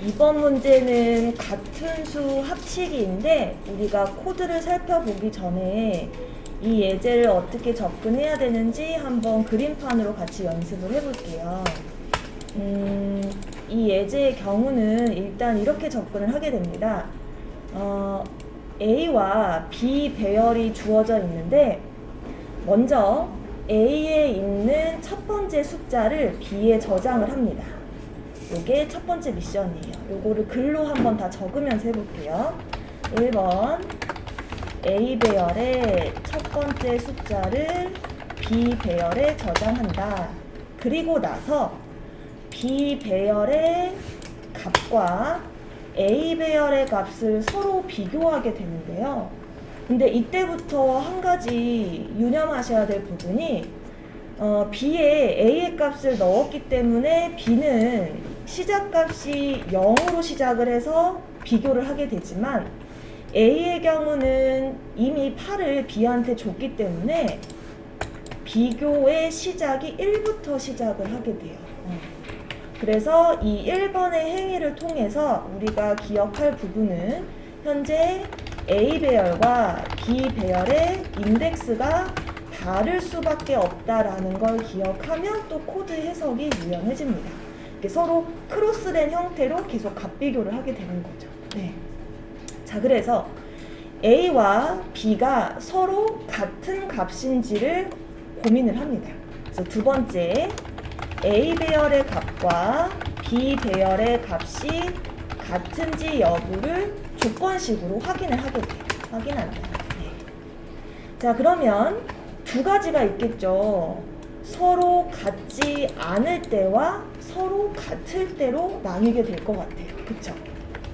이번 문제는 같은 수 합치기인데 우리가 코드를 살펴보기 전에 이 예제를 어떻게 접근해야 되는지 한번 그림판으로 같이 연습을 해볼게요. 이 예제의 경우는 일단 이렇게 접근을 하게 됩니다. A와 B 배열이 주어져 있는데 먼저 A에 있는 첫 번째 숫자를 B에 저장을 합니다. 요게 첫 번째 미션이에요. 요거를 글로 한번 다 적으면서 해볼게요. 1번 A 배열의 첫 번째 숫자를 B 배열에 저장한다. 그리고 나서 B 배열의 값과 A 배열의 값을 서로 비교하게 되는데요. 근데 이때부터 한 가지 유념하셔야 될 부분이 B에 A의 값을 넣었기 때문에 B는 시작값이 0으로 시작을 해서 비교를 하게 되지만 A의 경우는 이미 8을 B한테 줬기 때문에 비교의 시작이 1부터 시작을 하게 돼요. 그래서 이 1번의 행위를 통해서 우리가 기억할 부분은 현재 A 배열과 B 배열의 인덱스가 다를 수밖에 없다라는 걸 기억하면 또 코드 해석이 유연해집니다. 이렇게 서로 크로스된 형태로 계속 값 비교를 하게 되는 거죠. 네. 자, 그래서 A와 B가 서로 같은 값인지를 고민을 합니다. 그래서 두 번째, A 배열의 값과 B 배열의 값이 같은지 여부를 조건식으로 확인을 하게 돼요. 확인한다. 네. 자, 그러면 두 가지가 있겠죠. 서로 같지 않을 때와 서로 같을 때로 나뉘게 될 것 같아요. 그쵸?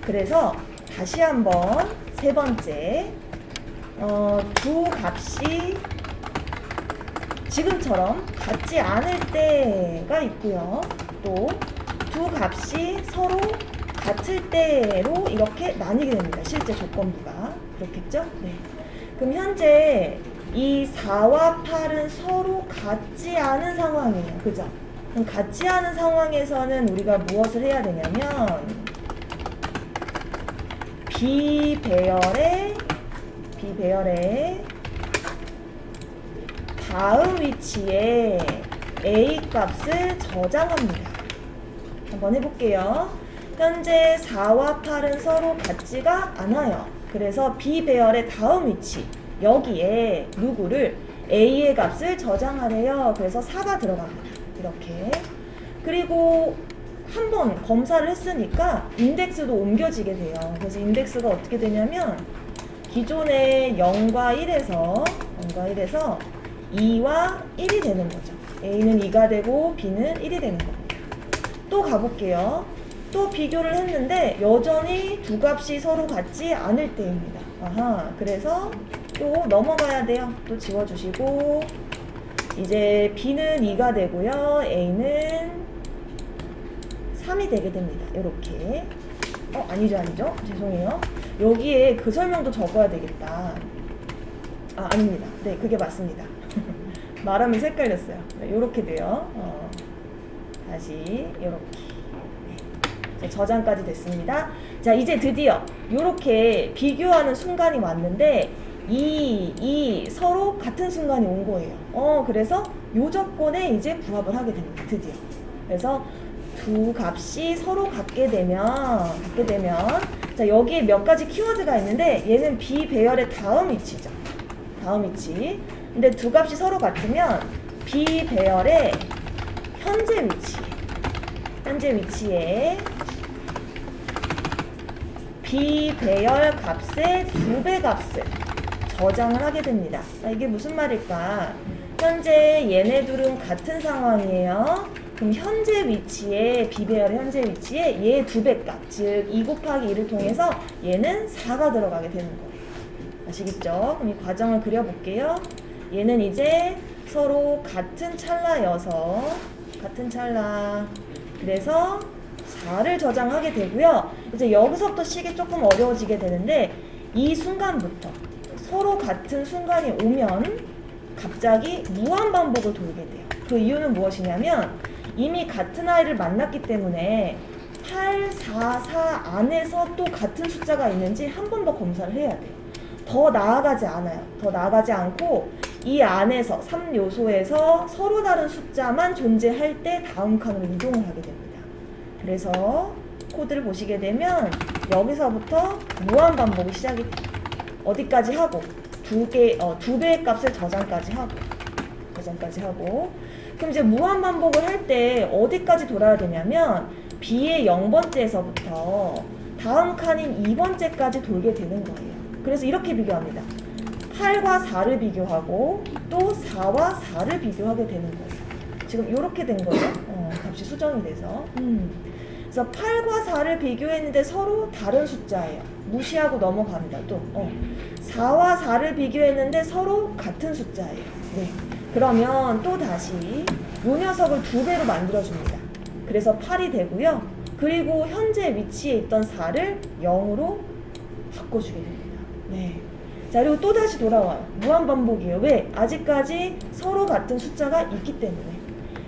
그래서 다시 한번 세 번째, 두 값이 지금처럼 같지 않을 때가 있고요. 또 두 값이 서로 같을 때로 이렇게 나뉘게 됩니다. 실제 조건부가. 그렇겠죠? 네. 그럼 현재 이 4와 8은 서로 같지 않은 상황이에요. 그죠? 그럼 같지 않은 상황에서는 우리가 무엇을 해야 되냐면 B 배열의 다음 위치에 A 값을 저장합니다. 한번 해볼게요. 현재 4와 8은 서로 같지가 않아요. 그래서 B 배열의 다음 위치, 여기에 누구를 A의 값을 저장하래요. 그래서 4가 들어갑니다. 이렇게. 그리고 한번 검사를 했으니까 인덱스도 옮겨지게 돼요. 그래서 인덱스가 어떻게 되냐면 기존의 0과 1에서 2와 1이 되는 거죠. A는 2가 되고 B는 1이 되는 겁니다. 또 가볼게요. 또 비교를 했는데 여전히 두 값이 서로 같지 않을 때입니다. 아하, 그래서 또 넘어가야 돼요. 또 지워주시고 이제 B는 2가 되고요. A는 3이 되게 됩니다. 이렇게. 아니죠. 죄송해요. 여기에 그 설명도 적어야 되겠다. 아닙니다. 네, 그게 맞습니다. 말하면서 헷갈렸어요. 네, 요렇게 돼요. 다시 요렇게. 네. 저장까지 됐습니다. 자, 이제 드디어 요렇게 비교하는 순간이 왔는데 이 서로 같은 순간이 온 거예요. 그래서 요 조건에 이제 부합을 하게 됩니다. 드디어. 그래서 두 값이 서로 같게 되면 자, 여기에 몇 가지 키워드가 있는데 얘는 B 배열의 다음 위치죠. 다음 위치. 근데 두 값이 서로 같으면 B 배열의 현재 위치에 B 배열 값의 2배 값을 저장을 하게 됩니다. 이게 무슨 말일까? 현재 얘네 둘은 같은 상황이에요. 그럼 현재 위치에 B 배열의 현재 위치에 얘 2배 값, 즉 2 곱하기 2를 통해서 얘는 4가 들어가게 되는 거예요. 아시겠죠? 그럼 이 과정을 그려볼게요. 얘는 이제 서로 같은 찰나여서 그래서 4를 저장하게 되고요. 이제 여기서부터 식이 조금 어려워지게 되는데 이 순간부터 서로 같은 순간이 오면 갑자기 무한 반복을 돌게 돼요. 그 이유는 무엇이냐면 이미 같은 아이를 만났기 때문에 8, 4, 4 안에서 또 같은 숫자가 있는지 한 번 더 검사를 해야 돼요. 더 나아가지 않아요. 더 나아가지 않고 이 안에서 3요소에서 서로 다른 숫자만 존재할 때 다음 칸으로 이동을 하게 됩니다. 그래서 코드를 보시게 되면 여기서부터 무한 반복이 시작이 돼요. 어디까지 하고 두 배의 값을 저장까지 하고 그럼 이제 무한 반복을 할 때 어디까지 돌아야 되냐면 B의 0번째에서부터 다음 칸인 2번째까지 돌게 되는 거예요. 그래서 이렇게 비교합니다. 8과 4를 비교하고 또 4와 4를 비교하게 되는 거예요. 지금 이렇게 된 거죠. 값이 수정이 돼서. 그래서 8과 4를 비교했는데 서로 다른 숫자예요. 무시하고 넘어갑니다. 또 4와 4를 비교했는데 서로 같은 숫자예요. 네. 그러면 또 다시 이 녀석을 2배로 만들어줍니다. 그래서 8이 되고요. 그리고 현재 위치에 있던 4를 0으로 바꿔주게 됩니다. 네. 자, 그리고 또 다시 돌아와요. 무한반복이에요. 왜? 아직까지 서로 같은 숫자가 있기 때문에.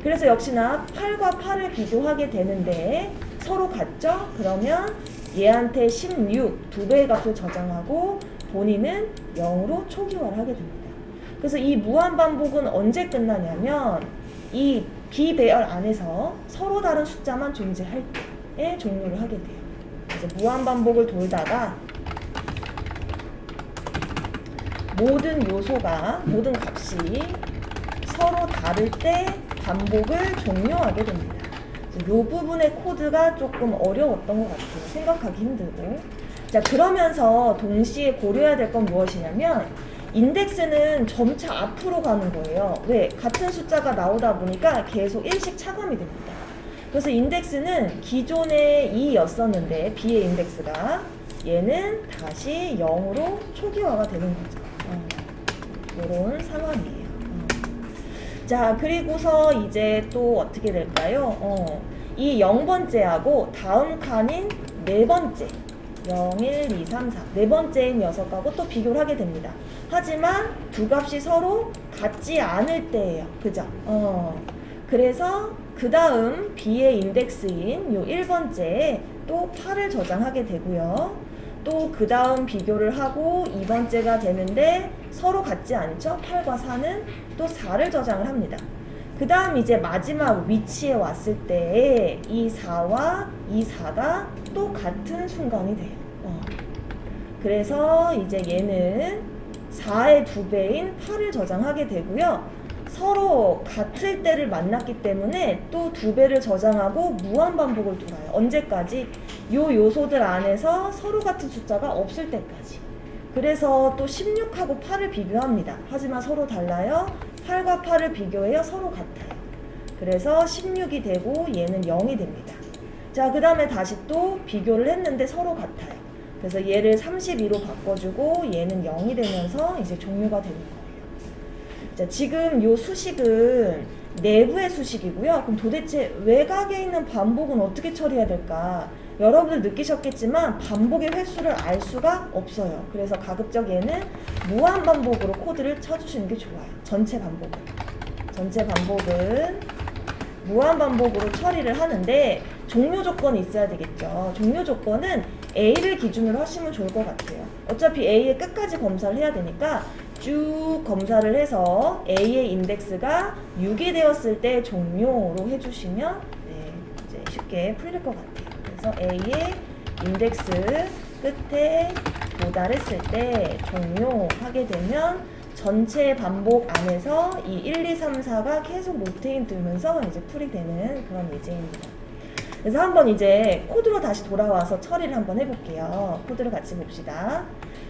그래서 역시나 8과 8을 비교하게 되는데 서로 같죠? 그러면 얘한테 16, 2배의 값을 저장하고 본인은 0으로 초기화를 하게 됩니다. 그래서 이 무한반복은 언제 끝나냐면 이 비배열 안에서 서로 다른 숫자만 존재할 때에 종료를 하게 돼요. 그래서 무한반복을 돌다가 모든 값이 서로 다를 때 반복을 종료하게 됩니다. 이 부분의 코드가 조금 어려웠던 것 같아요. 생각하기 힘들고. 자, 그러면서 동시에 고려해야 될 건 무엇이냐면 인덱스는 점차 앞으로 가는 거예요. 왜? 같은 숫자가 나오다 보니까 계속 일씩 차감이 됩니다. 그래서 인덱스는 기존에 2였었는데 B의 인덱스가 얘는 다시 0으로 초기화가 되는 거죠. 이런 상황이에요. 자, 그리고서 이제 또 어떻게 될까요? 이 0번째하고 다음 칸인 4번째 0, 1, 2, 3, 4 4번째인 녀석하고 또 비교를 하게 됩니다. 하지만 두 값이 서로 같지 않을 때예요. 그죠? 그래서 그 다음 B의 인덱스인 요 1번째에 또 8을 저장하게 되고요. 또 그 다음 비교를 하고 2번째가 되는데 서로 같지 않죠? 8과 4는 또 4를 저장을 합니다. 그 다음 이제 마지막 위치에 왔을 때 이 4와 이 4가 또 같은 순간이 돼요. 그래서 이제 얘는 4의 2배인 8을 저장하게 되고요. 서로 같을 때를 만났기 때문에 또 2배를 저장하고 무한반복을 돌아요. 언제까지? 요 요소들 안에서 서로 같은 숫자가 없을 때까지. 그래서 또 16하고 8을 비교합니다. 하지만 서로 달라요. 8과 8을 비교해요. 서로 같아요. 그래서 16이 되고 얘는 0이 됩니다. 자, 그 다음에 다시 또 비교를 했는데 서로 같아요. 그래서 얘를 32로 바꿔주고 얘는 0이 되면서 이제 종료가 되는 거예요. 자, 지금 요 수식은 내부의 수식이고요. 그럼 도대체 외곽에 있는 반복은 어떻게 처리해야 될까? 여러분들 느끼셨겠지만 반복의 횟수를 알 수가 없어요. 그래서 가급적 얘는 무한 반복으로 코드를 쳐주시는 게 좋아요. 전체 반복은 무한 반복으로 처리를 하는데 종료 조건이 있어야 되겠죠. 종료 조건은 A를 기준으로 하시면 좋을 것 같아요. 어차피 A의 끝까지 검사를 해야 되니까 쭉 검사를 해서 A의 인덱스가 6이 되었을 때 종료로 해주시면 이제 쉽게 풀릴 것 같아요. 그래서 A의 인덱스 끝에 도달했을 때 종료하게 되면 전체 반복 안에서 이 1, 2, 3, 4가 계속 로테인 들면서 이제 풀이 되는 그런 예제입니다. 그래서 한번 이제 코드로 다시 돌아와서 처리를 한번 해볼게요. 코드를 같이 봅시다.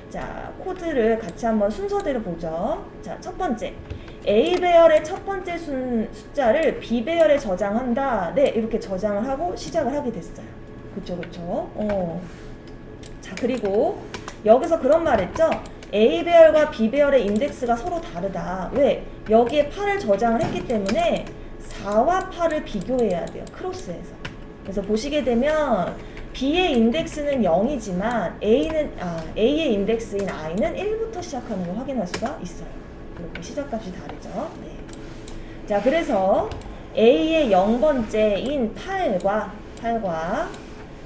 자, 코드를 같이 한번 순서대로 보죠. 자, 첫 번째. A 배열의 첫 번째 숫자를 B 배열에 저장한다. 네, 이렇게 저장을 하고 시작을 하게 됐어요. 그쵸. 자, 그리고 여기서 그런 말 했죠? A 배열과 B 배열의 인덱스가 서로 다르다. 왜? 여기에 8을 저장을 했기 때문에 4와 8을 비교해야 돼요. 크로스해서. 그래서 보시게 되면 B의 인덱스는 0이지만 A의 인덱스인 I는 1부터 시작하는 걸 확인할 수가 있어요. 이렇게 시작값이 다르죠. 네. 자, 그래서 A의 0번째인 8과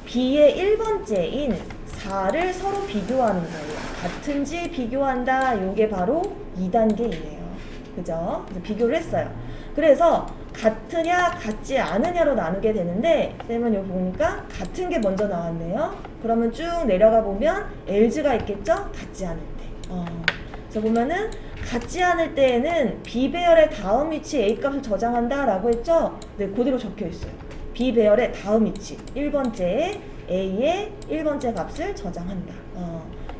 B의 1번째인 4를 서로 비교하는 거예요. 같은지 비교한다. 요게 바로 2단계이네요. 그죠? 그래서 비교를 했어요. 그래서 같으냐 같지 않으냐로 나누게 되는데 쌤은 여기 보니까 같은 게 먼저 나왔네요. 그러면 쭉 내려가 보면 LG가 있겠죠? 같지 않을 때. 그래서 보면은 같지 않을 때에는 B 배열의 다음 위치 A 값을 저장한다 라고 했죠? 네, 그대로 적혀 있어요. B 배열의 다음 위치 1번째에 A의 1번째 값을 저장한다.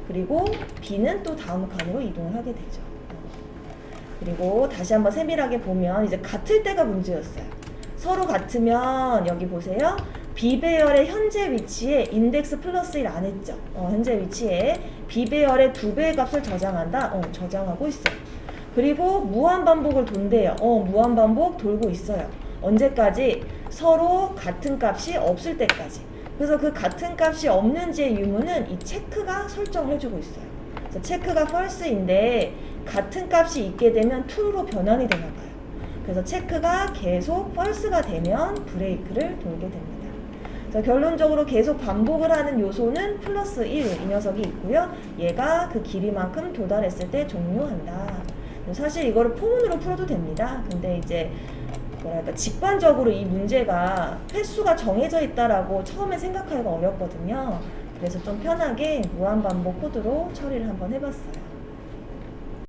그리고 B는 또 다음 칸으로 이동을 하게 되죠. 그리고 다시 한번 세밀하게 보면 이제 같을 때가 문제였어요. 서로 같으면 여기 보세요. B 배열의 현재 위치에 인덱스 플러스 1 안 했죠. 현재 위치에 B 배열의 2배의 값을 저장한다. 저장하고 있어요. 그리고 무한반복을 돈대요. 무한반복 돌고 있어요. 언제까지? 서로 같은 값이 없을 때까지. 그래서 그 같은 값이 없는지의 유무는 이 체크가 설정을 해주고 있어요. 그래서 체크가 false인데 같은 값이 있게 되면 true로 변환이 되나 봐요. 그래서 체크가 계속 false가 되면 브레이크를 돌게 됩니다. 그래서 결론적으로 계속 반복을 하는 요소는 플러스 1, 이 녀석이 있고요. 얘가 그 길이만큼 도달했을 때 종료한다. 사실 이거를 포문으로 풀어도 됩니다. 근데 이제 뭐랄까 직관적으로 이 문제가 횟수가 정해져 있다라고 처음에 생각하기가 어렵거든요. 그래서 좀 편하게 무한반복 코드로 처리를 한번 해봤어요.